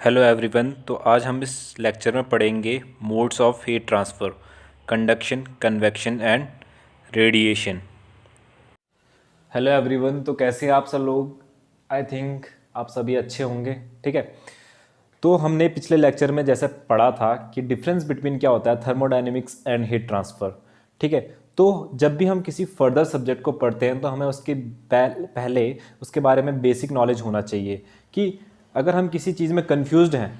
Hello everyone. तो आज हम इस लेक्चर में पढ़ेंगे modes of heat transfer, conduction, convection and radiation. Hello everyone, तो कैसे हैं आप सब लोग। आई थिंक आप सभी अच्छे होंगे। ठीक है, तो हमने पिछले लेक्चर में जैसे पढ़ा था कि डिफरेंस बिटवीन क्या होता है थर्मोडायनेमिक्स एंड हीट ट्रांसफ़र। ठीक है, तो जब भी हम किसी फर्दर सब्जेक्ट को पढ़ते हैं तो हमें उसके पहले उसके बारे में बेसिक नॉलेज होना चाहिए कि अगर हम किसी चीज़ में कन्फ्यूज्ड हैं,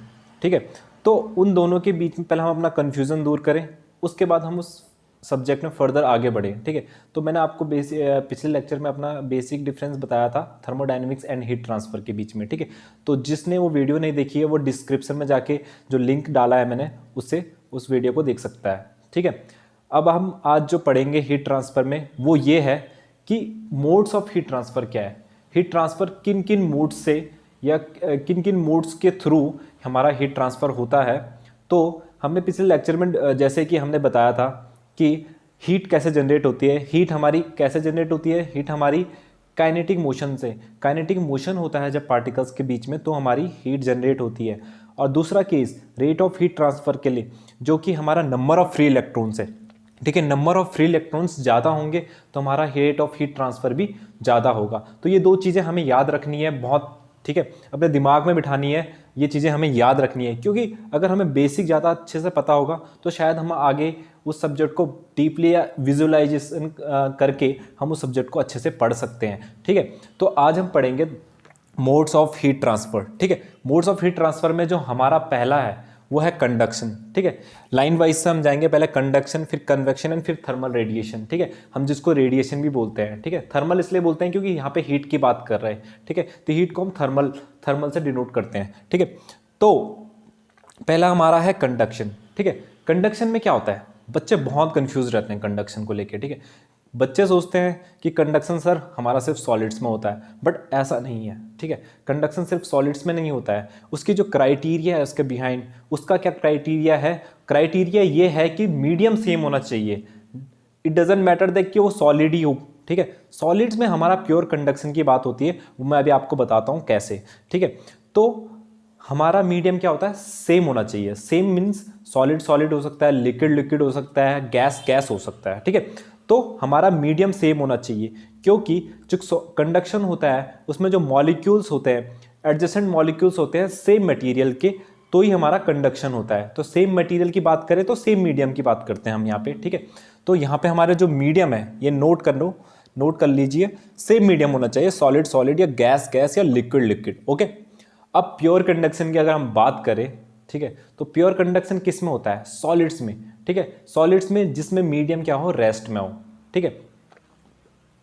ठीक है, तो उन दोनों के बीच में पहले हम अपना कन्फ्यूज़न दूर करें, उसके बाद हम उस सब्जेक्ट में फर्दर आगे बढ़ें। ठीक है, तो मैंने आपको पिछले लेक्चर में अपना बेसिक डिफरेंस बताया था थर्मोडायनेमिक्स एंड हीट ट्रांसफ़र के बीच में। ठीक है, तो जिसने वो वीडियो नहीं देखी है वो डिस्क्रिप्शन में जाके जो लिंक डाला है मैंने उससे उस वीडियो को देख सकता है। ठीक है, अब हम आज जो पढ़ेंगे हीट ट्रांसफ़र में वो ये है कि मोड्स ऑफ हीट ट्रांसफ़र क्या है, हीट ट्रांसफ़र किन किन मोड्स से या किन किन मोड्स के थ्रू हमारा हीट ट्रांसफ़र होता है। तो हमने पिछले लेक्चर में जैसे कि हमने बताया था कि हीट कैसे जनरेट होती है, हीट हमारी कैसे जनरेट होती है, हीट हमारी काइनेटिक मोशन से, काइनेटिक मोशन होता है जब पार्टिकल्स के बीच में तो हमारी हीट जनरेट होती है। और दूसरा case rate of heat transfer के लिए जो कि हमारा नंबर ऑफ फ्री इलेक्ट्रॉन्स है। ठीक है, नंबर ऑफ फ्री इलेक्ट्रॉन्स ज़्यादा होंगे तो हमारा रेट ऑफ हीट ट्रांसफ़र भी ज़्यादा होगा। तो ये दो चीज़ें हमें याद रखनी है बहुत। ठीक है, अपने दिमाग में बिठानी है, ये चीज़ें हमें याद रखनी है, क्योंकि अगर हमें बेसिक ज़्यादा अच्छे से पता होगा तो शायद हम आगे उस सब्जेक्ट को डीपली या विजुअलाइजेशन करके हम उस सब्जेक्ट को अच्छे से पढ़ सकते हैं। ठीक है, तो आज हम पढ़ेंगे मोड्स ऑफ हीट ट्रांसफ़र। ठीक है, मोड्स ऑफ हीट ट्रांसफ़र में जो हमारा पहला है वो है कंडक्शन। ठीक है, लाइन वाइज से हम जाएंगे, पहले कंडक्शन, फिर कन्वेक्शन एंड फिर थर्मल रेडिएशन। ठीक है, हम जिसको रेडिएशन भी बोलते हैं। ठीक है, थर्मल इसलिए बोलते हैं क्योंकि यहाँ पे हीट की बात कर रहे हैं। ठीक है, तो हीट को हम थर्मल से डिनोट करते हैं। ठीक है, तो पहला हमारा है कंडक्शन। ठीक है, कंडक्शन में क्या होता है, बच्चे बहुत कंफ्यूज रहते हैं कंडक्शन को लेके। ठीक है, बच्चे सोचते हैं कि कंडक्शन सर हमारा सिर्फ सॉलिड्स में होता है, बट ऐसा नहीं है। ठीक है, कंडक्शन सिर्फ सॉलिड्स में नहीं होता है, उसकी जो क्राइटेरिया है उसके बिहाइंड, उसका क्या क्राइटेरिया है, क्राइटेरिया ये है कि मीडियम सेम होना चाहिए। इट डजेंट मैटर दैट कि वो सॉलिड ही हो। ठीक है, सॉलिड्स में हमारा प्योर कंडक्शन की बात होती है, वो मैं अभी आपको बताता हूँ कैसे। ठीक है, तो हमारा मीडियम क्या होता है, सेम होना चाहिए। सेम मीन्स सॉलिड सॉलिड हो सकता है, लिक्विड लिक्विड हो सकता है, गैस गैस हो सकता है। ठीक है, तो हमारा मीडियम सेम होना चाहिए, क्योंकि जो कंडक्शन होता है उसमें जो मॉलिक्यूल्स होते हैं, एडजेसेंट मॉलिक्यूल्स होते हैं सेम मटेरियल के, तो ही हमारा कंडक्शन होता है। तो सेम मटेरियल की बात करें तो सेम मीडियम की बात करते हैं हम यहाँ पे। ठीक है, तो यहाँ पे हमारे जो मीडियम है ये नोट कर लीजिए, सेम मीडियम होना चाहिए, सॉलिड सॉलिड या गैस गैस या लिक्विड लिक्विड। ओके, अब प्योर कंडक्शन की अगर हम बात करें, ठीक है, तो प्योर कंडक्शन किस में होता है, सॉलिड्स में। ठीक है, सॉलिड्स में जिसमें मीडियम क्या हो, रेस्ट में हो। ठीक है,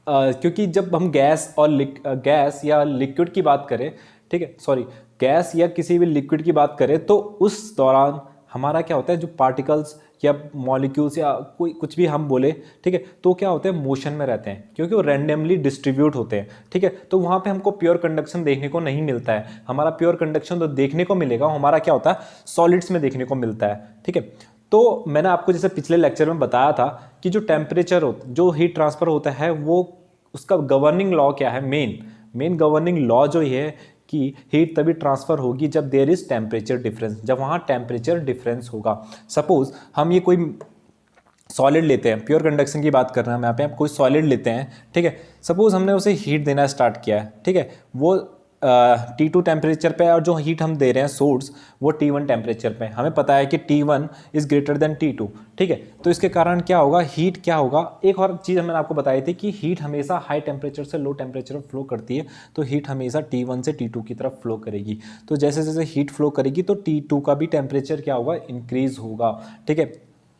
क्योंकि जब हम गैस या लिक्विड की बात करें, ठीक है, सॉरी, गैस या किसी भी लिक्विड की बात करें तो उस दौरान हमारा क्या होता है, जो पार्टिकल्स या मॉलिक्यूल्स या कोई कुछ भी हम बोले, ठीक है, तो क्या होते हैं, मोशन में रहते हैं, क्योंकि वो रैंडमली डिस्ट्रीब्यूट होते हैं। ठीक है, तो वहाँ पे हमको प्योर कंडक्शन देखने को नहीं मिलता है। हमारा प्योर कंडक्शन तो देखने को मिलेगा, हमारा क्या होता है, सॉलिड्स में देखने को मिलता है। ठीक है, तो मैंने आपको जैसे पिछले लेक्चर में बताया था कि जो टेम्परेचर जो हीट ट्रांसफ़र होता है वो उसका गवर्निंग लॉ क्या है, मेन गवर्निंग लॉ जो ये है कि हीट तभी ट्रांसफ़र होगी जब देयर इज टेम्परेचर डिफरेंस, जब वहाँ टेम्परेचर डिफरेंस होगा। सपोज हम ये कोई सॉलिड लेते हैं, प्योर कंडक्शन की बात कर रहे हैं हम यहाँ पे, आप कोई सॉलिड लेते हैं, ठीक है, सपोज हमने उसे हीट देना स्टार्ट किया है, ठीक है, वो T2 टेम्परेचर पे, और जो हीट हम दे रहे हैं सोर्स वो T1 टेम्परेचर पे, हमें पता है कि T1 is greater than T2। ठीक है, तो इसके कारण क्या होगा, हीट क्या होगा, एक और चीज़ मैंने आपको बताई थी कि हीट हमेशा हाई टेम्परेचर से लो टेम्परेचर में फ्लो करती है, तो हीट हमेशा T1 से T2 की तरफ फ्लो करेगी। तो जैसे जैसे हीट फ्लो करेगी तो T2 का भी टेम्परेचर क्या होगा, इंक्रीज होगा। ठीक है,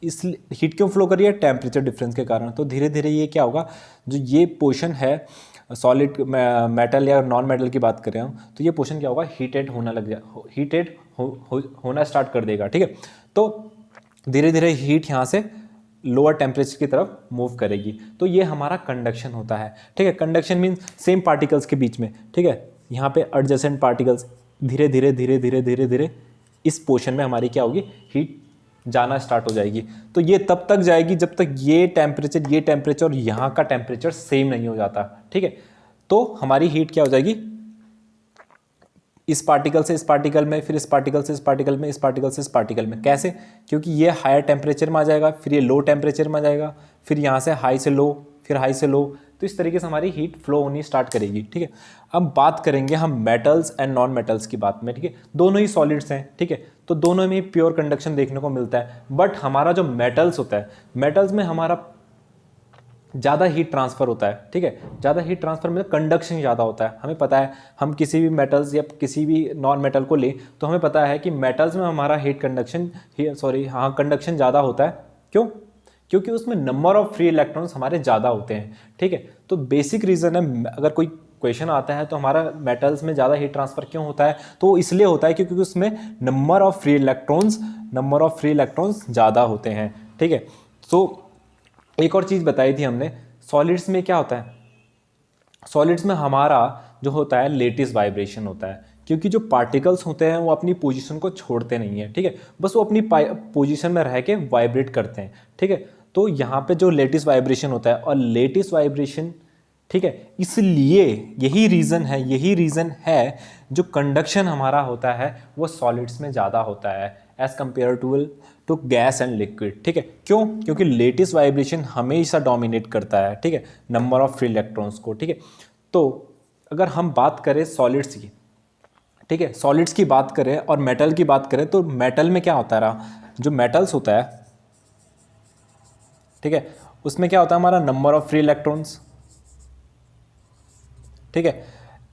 इस हीट क्यों फ्लो कर रही है, टेम्परेचर डिफरेंस के कारण। तो धीरे धीरे ये क्या होगा, जो ये पोर्शन है सॉलिड मेटल या नॉन मेटल की बात करें हम, तो ये पोर्शन क्या होगा, हीटेड होना स्टार्ट कर देगा। ठीक है, तो धीरे धीरे हीट यहाँ से लोअर टेम्परेचर की तरफ मूव करेगी, तो ये हमारा कंडक्शन होता है। ठीक है, कंडक्शन मीन्स सेम पार्टिकल्स के बीच में, ठीक है, यहाँ पे एडजेसेंट पार्टिकल्स धीरे धीरे धीरे धीरे धीरे धीरे इस पोर्शन में हमारी क्या होगी, हीट जाना स्टार्ट हो जाएगी। तो ये तब तक जाएगी जब तक ये टेम्परेचर और यहाँ का टेम्परेचर सेम नहीं हो जाता। ठीक है, तो हमारी हीट क्या हो जाएगी, इस पार्टिकल से इस पार्टिकल में, फिर इस पार्टिकल से इस पार्टिकल में, इस पार्टिकल से इस पार्टिकल में। कैसे? क्योंकि ये हायर टेम्परेचर में आ जाएगा, फिर ये लो टेम्परेचर में आ जाएगा, फिर यहाँ से हाई से लो, फिर हाई से लो, तो इस तरीके से हमारी हीट फ्लो होनी स्टार्ट करेगी। ठीक है, अब बात करेंगे हम मेटल्स एंड नॉन मेटल्स की बात में। ठीक है, दोनों ही सॉलिड्स हैं। ठीक है, तो दोनों में प्योर कंडक्शन देखने को मिलता है, बट हमारा जो मेटल्स होता है, मेटल्स में हमारा ज़्यादा हीट ट्रांसफ़र होता है। ठीक है, ज़्यादा हीट ट्रांसफ़र में कंडक्शन ज़्यादा होता है। हमें पता है, हम किसी भी मेटल्स या किसी भी नॉन मेटल को ले तो हमें पता है कि मेटल्स में हमारा कंडक्शन ज़्यादा होता है। क्यों? क्योंकि उसमें नंबर ऑफ फ्री इलेक्ट्रॉन्स हमारे ज़्यादा होते हैं। ठीक है, तो बेसिक रीज़न है, अगर कोई क्वेश्चन आता है तो हमारा मेटल्स में ज़्यादा हीट ट्रांसफ़र क्यों होता है, तो इसलिए होता है क्योंकि उसमें नंबर ऑफ फ्री इलेक्ट्रॉन्स ज़्यादा होते हैं। ठीक है, तो एक और चीज़ बताई थी हमने, सॉलिड्स में क्या होता है, सॉलिड्स में हमारा जो होता है लेटिस वाइब्रेशन होता है, क्योंकि जो पार्टिकल्स होते हैं वो अपनी पोजीशन को छोड़ते नहीं है। ठीक है, बस वो अपनी पोजीशन में रह के वाइब्रेट करते हैं। ठीक है, तो यहाँ पे जो लेटिस वाइब्रेशन होता है, और लेटिस वाइब्रेशन, ठीक है, इसलिए यही रीज़न है जो कंडक्शन हमारा होता है वो सॉलिड्स में ज़्यादा होता है as compare to gas and liquid. ठीक है, क्यों? क्योंकि लेटिस वाइब्रेशन हमेशा डोमिनेट करता है। ठीक है, नंबर ऑफ फ्री इलेक्ट्रॉन्स को। ठीक है, तो अगर हम बात करें सॉलिड्स की, ठीक है, सॉलिड्स की बात करें और मेटल की बात करें, तो मेटल में क्या होता है, जो मेटल्स होता है, ठीक है, उसमें क्या होता है, हमारा नंबर ऑफ फ्री इलेक्ट्रॉन्स। ठीक है,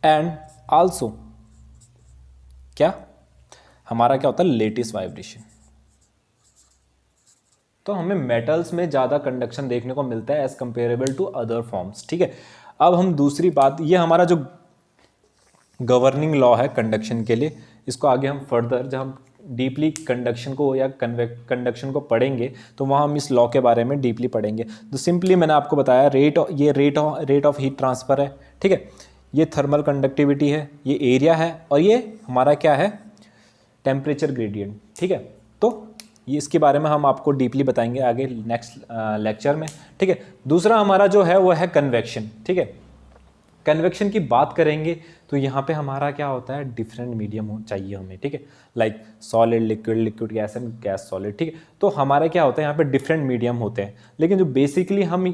एंड आल्सो क्या हमारा क्या होता है, लेटिस वाइब्रेशन। तो हमें मेटल्स में ज़्यादा कंडक्शन देखने को मिलता है as comparable to other forms. ठीक है, अब हम दूसरी बात, ये हमारा जो गवर्निंग लॉ है कंडक्शन के लिए, इसको आगे हम फर्दर जब हम डीपली कंडक्शन को या कंडक्शन को पढ़ेंगे तो वहाँ हम इस लॉ के बारे में डीपली पढ़ेंगे। तो सिंपली मैंने आपको बताया रेट ऑफ हीट ट्रांसफ़र है। ठीक है, ये थर्मल कंडक्टिविटी है, ये एरिया है, और ये हमारा क्या है, टेम्परेचर ग्रेडियंट। ठीक है, तो ये इसके बारे में हम आपको डीपली बताएंगे आगे नेक्स्ट लेक्चर में। ठीक है, दूसरा हमारा जो है वो है कन्वेक्शन। ठीक है, कन्वेक्शन की बात करेंगे तो यहाँ पे हमारा क्या होता है, डिफरेंट मीडियम चाहिए हमें। ठीक है, like solid, liquid gas and gas solid. ठीक है, तो हमारा क्या होता है, यहाँ पे डिफरेंट मीडियम होते हैं, लेकिन जो बेसिकली हम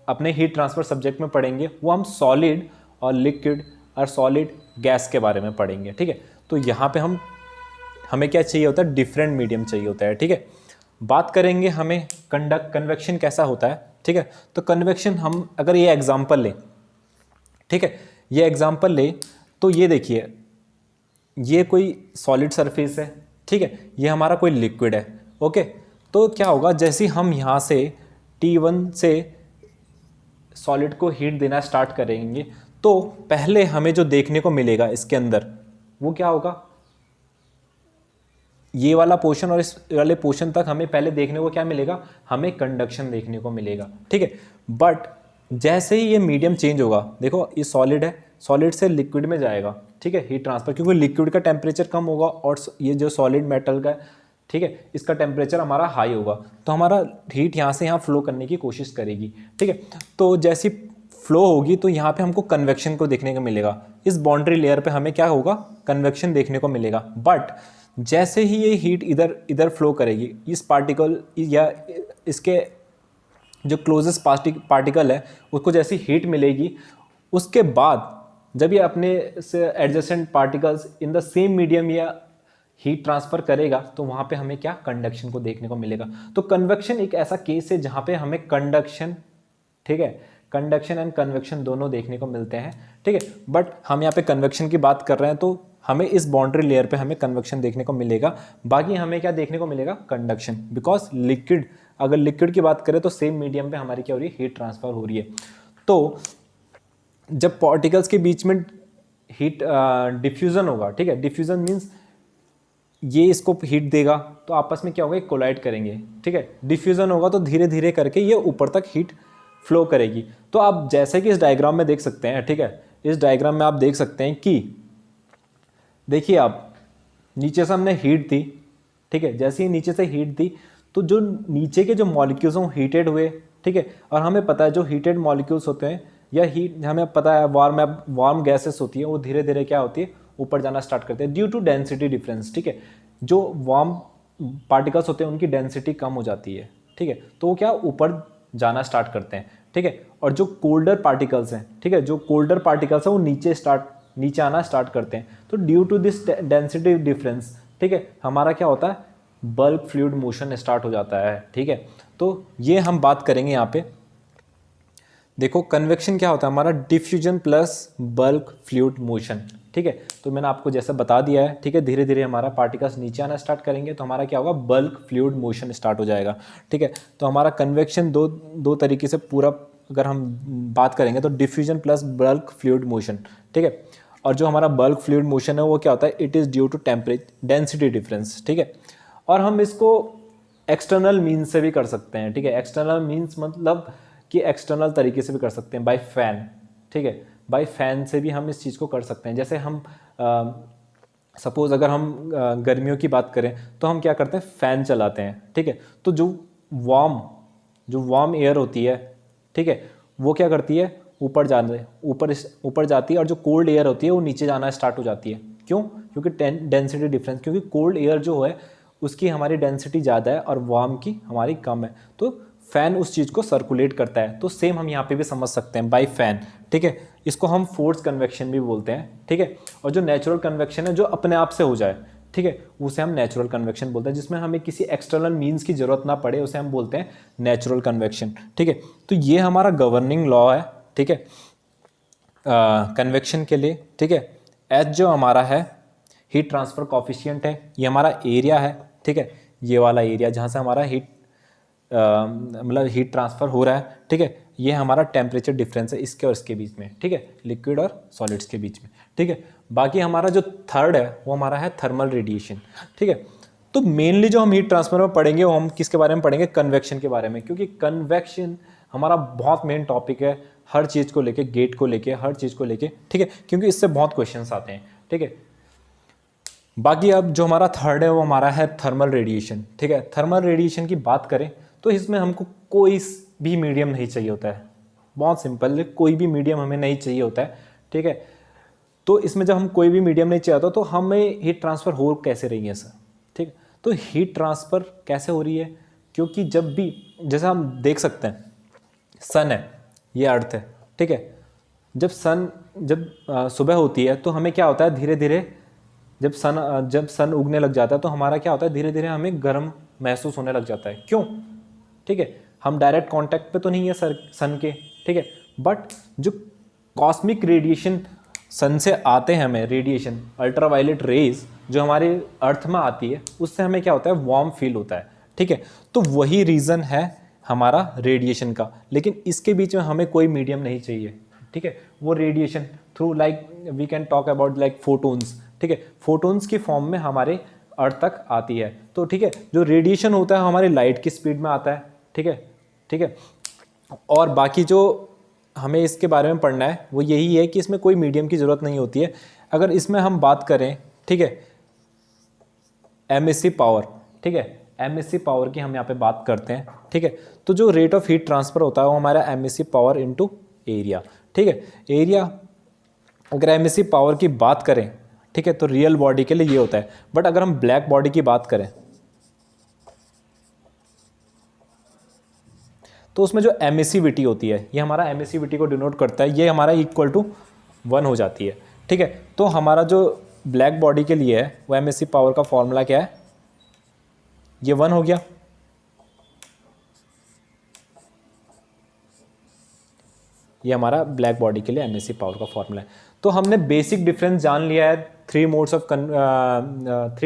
अपने हीट ट्रांसफर सब्जेक्ट में पढ़ेंगे वो हम सॉलिड और लिक्विड और सॉलिड गैस के बारे में पढ़ेंगे। ठीक है, तो यहाँ पे हमें क्या चाहिए होता है, डिफरेंट मीडियम चाहिए होता है। ठीक है, बात करेंगे हमें कन्वेक्शन कैसा होता है। ठीक है, तो कन्वेक्शन हम अगर ये एग्जांपल लें, ठीक है, ये एग्जांपल ले तो ये देखिए, ये कोई सॉलिड सरफेस है। ठीक है, ये हमारा कोई लिक्विड है। ओके, तो क्या होगा, जैसे हम यहाँ से T1 से सॉलिड को हीट देना स्टार्ट करेंगे तो पहले हमें जो देखने को मिलेगा इसके अंदर वो क्या होगा, ये वाला पोर्शन और इस वाले पोर्शन तक हमें पहले देखने को क्या मिलेगा, हमें कंडक्शन देखने को मिलेगा। ठीक है, बट जैसे ही ये मीडियम चेंज होगा, देखो ये सॉलिड है, सॉलिड से लिक्विड में जाएगा। ठीक है, हीट ट्रांसफर, क्योंकि लिक्विड का टेम्परेचर कम होगा और ये जो सॉलिड मेटल का, ठीक है, इसका टेम्परेचर हमारा हाई होगा, तो हमारा हीट यहाँ से यहाँ फ्लो करने की कोशिश करेगी। ठीक है, तो जैसी फ्लो होगी तो यहाँ पे हमको कन्वेक्शन को देखने को मिलेगा, इस बाउंड्री लेयर पे हमें क्या होगा, कन्वेक्शन देखने को मिलेगा। बट जैसे ही ये हीट इधर फ्लो करेगी, इस पार्टिकल या इसके जो क्लोजेस्ट पार्टिकल है उसको जैसी हीट मिलेगी, उसके बाद जब ये अपने से adjacent particles in the same medium या हीट ट्रांसफ़र करेगा तो वहाँ पे हमें क्या, कंडक्शन को देखने को मिलेगा। तो कन्वेक्शन एक ऐसा केस है जहाँ पे हमें कंडक्शन, ठीक है, कंडक्शन एंड कन्वेक्शन दोनों देखने को मिलते हैं। ठीक है, बट हम यहाँ पे कन्वेक्शन की बात कर रहे हैं तो हमें इस बाउंड्री लेयर पे हमें कन्वेक्शन देखने को मिलेगा, बाकी हमें क्या देखने को मिलेगा, कंडक्शन। बिकॉज लिक्विड, अगर लिक्विड की बात करें तो सेम मीडियम पे हमारी क्या हो रही है, हीट ट्रांसफ़र हो रही है। तो जब पार्टिकल्स के बीच में हीट डिफ्यूज़न होगा, ठीक है, डिफ्यूज़न मीन्स ये इसको हीट देगा तो आपस में क्या होगा, कोलाइड करेंगे। ठीक है, डिफ्यूज़न होगा तो धीरे धीरे करके ये ऊपर तक हीट फ्लो करेगी। तो आप जैसे कि इस डायग्राम में देख सकते हैं, ठीक है, इस डायग्राम में आप देख सकते हैं कि देखिए आप नीचे से हमने हीट दी, ठीक है, जैसे ही नीचे से हीट दी तो जो नीचे के जो मॉलिक्यूल्स हैं हीटेड हुए। ठीक है, और हमें पता है जो हीटेड मॉलिक्यूल्स होते हैं या हीट, हमें पता है वार्म गैसेस होती है, वो धीरे धीरे क्या होती है, ऊपर जाना स्टार्ट करते हैं ड्यू टू डेंसिटी डिफरेंस, ठीक है। जो वार्म पार्टिकल्स होते हैं उनकी डेंसिटी कम हो जाती है, ठीक है, तो वो क्या ऊपर जाना स्टार्ट करते हैं, ठीक है। और जो कोल्डर पार्टिकल्स हैं, ठीक है, जो कोल्डर पार्टिकल्स हैं वो नीचे आना स्टार्ट करते हैं। तो due to this density difference, ठीक है, हमारा क्या होता है, बल्क फ्लूइड मोशन स्टार्ट हो जाता है, ठीक है। तो ये हम बात करेंगे यहाँ पे। देखो कन्वेक्शन क्या होता है हमारा, diffusion plus bulk fluid motion, ठीक है। तो मैंने आपको जैसा बता दिया है, ठीक है, धीरे धीरे हमारा पार्टिकल्स नीचे आना स्टार्ट करेंगे तो हमारा क्या होगा, बल्क फ्लूइड मोशन स्टार्ट हो जाएगा, ठीक है। तो हमारा कन्वेक्शन दो तरीके से पूरा अगर हम बात करेंगे तो diffusion plus bulk fluid motion, ठीक है। और जो हमारा बल्क फ्लूइड मोशन है वो क्या होता है, it is due to temperature density difference, ठीक है। और हम इसको एक्सटर्नल मीन्स से भी कर सकते हैं, ठीक है। एक्सटर्नल मीन्स मतलब कि एक्सटर्नल तरीके से भी कर सकते हैं, बाय फैन, ठीक है, बाय फैन से भी हम इस चीज़ को कर सकते हैं। जैसे हम सपोज अगर हम गर्मियों की बात करें तो हम क्या करते हैं, फ़ैन चलाते हैं, ठीक है। तो जो वार्म एयर होती है, ठीक है, वो क्या करती है, ऊपर जाती है, और जो कोल्ड एयर होती है वो नीचे जाना स्टार्ट हो जाती है। क्यों? क्योंकि डेंसिटी डिफरेंस, क्योंकि कोल्ड एयर जो है उसकी हमारी डेंसिटी ज़्यादा है और वार्म की हमारी कम है, तो फैन उस चीज़ को सर्कुलेट करता है। तो सेम हम यहाँ पे भी समझ सकते हैं बाय फैन, ठीक है। इसको हम फोर्स कन्वेक्शन भी बोलते हैं, ठीक है। और जो नेचुरल कन्वेक्शन है जो अपने आप से हो जाए, ठीक है, उसे हम नेचुरल कन्वेक्शन बोलते हैं, जिसमें हमें किसी एक्सटर्नल मीन्स की जरूरत ना पड़े, उसे हम बोलते हैं नेचुरल कन्वेक्शन, ठीक है। तो ये हमारा गवर्निंग लॉ है, ठीक है, कन्वेक्शन के लिए, ठीक है। एच जो हमारा है हीट ट्रांसफर कॉफिशिएंट है, ये हमारा एरिया है, ठीक है, ये वाला एरिया जहाँ से हमारा मतलब हीट ट्रांसफ़र हो रहा है, ठीक है। ये हमारा टेम्परेचर डिफरेंस है इसके और इसके बीच में, ठीक है, लिक्विड और सॉलिड्स के बीच में, ठीक है। बाकी हमारा जो थर्ड है वो हमारा है थर्मल रेडिएशन, ठीक है। तो मेनली जो हम हीट ट्रांसफर में पढ़ेंगे वो हम किसके बारे में पढ़ेंगे, कन्वेक्शन के बारे में, क्योंकि कन्वेक्शन हमारा बहुत मेन टॉपिक है, हर चीज़ को लेके, गेट को लेके, हर चीज़ को लेके, ठीक है, क्योंकि इससे बहुत क्वेश्चंस आते हैं, ठीक है। बाकी अब जो हमारा थर्ड है वो हमारा है थर्मल रेडिएशन, ठीक है। थर्मल रेडिएशन की बात करें तो इसमें हमको कोई भी मीडियम नहीं चाहिए होता है, बहुत सिंपल है, कोई भी मीडियम हमें नहीं चाहिए होता है, ठीक है। तो इसमें जब हम कोई भी मीडियम नहीं चाहिए होता तो हमें हीट ट्रांसफ़र हो कैसे रही है सर, ठीक है। तो हीट ट्रांसफ़र कैसे हो रही है, क्योंकि जब भी, जैसे हम देख सकते हैं सन है, ये अर्थ है, ठीक है। जब सुबह होती है तो हमें क्या होता है, धीरे धीरे जब सन उगने लग जाता है तो हमारा क्या होता है, धीरे धीरे हमें गर्म महसूस होने लग जाता है। क्यों? ठीक है, हम डायरेक्ट कांटेक्ट पे तो नहीं है सन के, ठीक है, बट जो कॉस्मिक रेडिएशन सन से आते हैं हमें, रेडिएशन अल्ट्रावायलेट रेज जो हमारे अर्थ में आती है, उससे हमें क्या होता है, वार्म फील होता है, ठीक है। तो वही रीज़न है हमारा रेडिएशन का, लेकिन इसके बीच में हमें कोई मीडियम नहीं चाहिए, ठीक है। वो radiation through like we can talk about like photons, ठीक है, फोटोन्स की फॉर्म में हमारे अर्थ तक आती है। तो ठीक है, जो रेडिएशन होता है हमारे लाइट की स्पीड में आता है, ठीक है, ठीक है। और बाकी जो हमें इसके बारे में पढ़ना है वो यही है कि इसमें कोई मीडियम की ज़रूरत नहीं होती है। अगर इसमें हम बात करें, ठीक है, एमिसिव पावर, ठीक है, एमिसिव पावर की हम यहाँ पे बात करते हैं, ठीक है। तो जो रेट ऑफ हीट ट्रांसफ़र होता है वो हमारा एमिसिव पावर इनटू एरिया, ठीक है। एरिया, अगर एमिसिव पावर की बात करें, ठीक है, तो रियल बॉडी के लिए ये होता है, बट अगर हम ब्लैक बॉडी की बात करें तो उसमें जो एमिसिविटी होती है, ये हमारा एमिसिविटी को डिनोट करता है, ये हमारा इक्वल टू 1 हो जाती है, ठीक है। तो हमारा जो ब्लैक बॉडी के लिए है वो एमिसिव पावर का फॉर्मूला क्या है, ये 1 हो गया। ये हमारा ब्लैक बॉडी के लिए एमिसिव पावर का फॉर्मूला है। तो हमने बेसिक डिफरेंस जान लिया है 3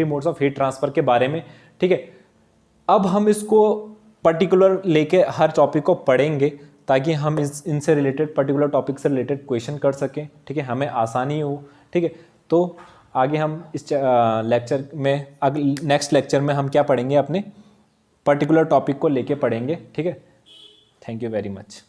मोड्स ऑफ हीट ट्रांसफर के बारे में, ठीक है। अब हम इसको पर्टिकुलर लेके हर टॉपिक को पढ़ेंगे ताकि हम इनसे रिलेटेड, पर्टिकुलर टॉपिक से रिलेटेड क्वेश्चन कर सकें, ठीक है, हमें आसानी हो, ठीक है। तो आगे हम इस लेक्चर में, नेक्स्ट लेक्चर में हम क्या पढ़ेंगे, अपने पर्टिकुलर टॉपिक को लेके पढ़ेंगे, ठीक है। Thank you very much.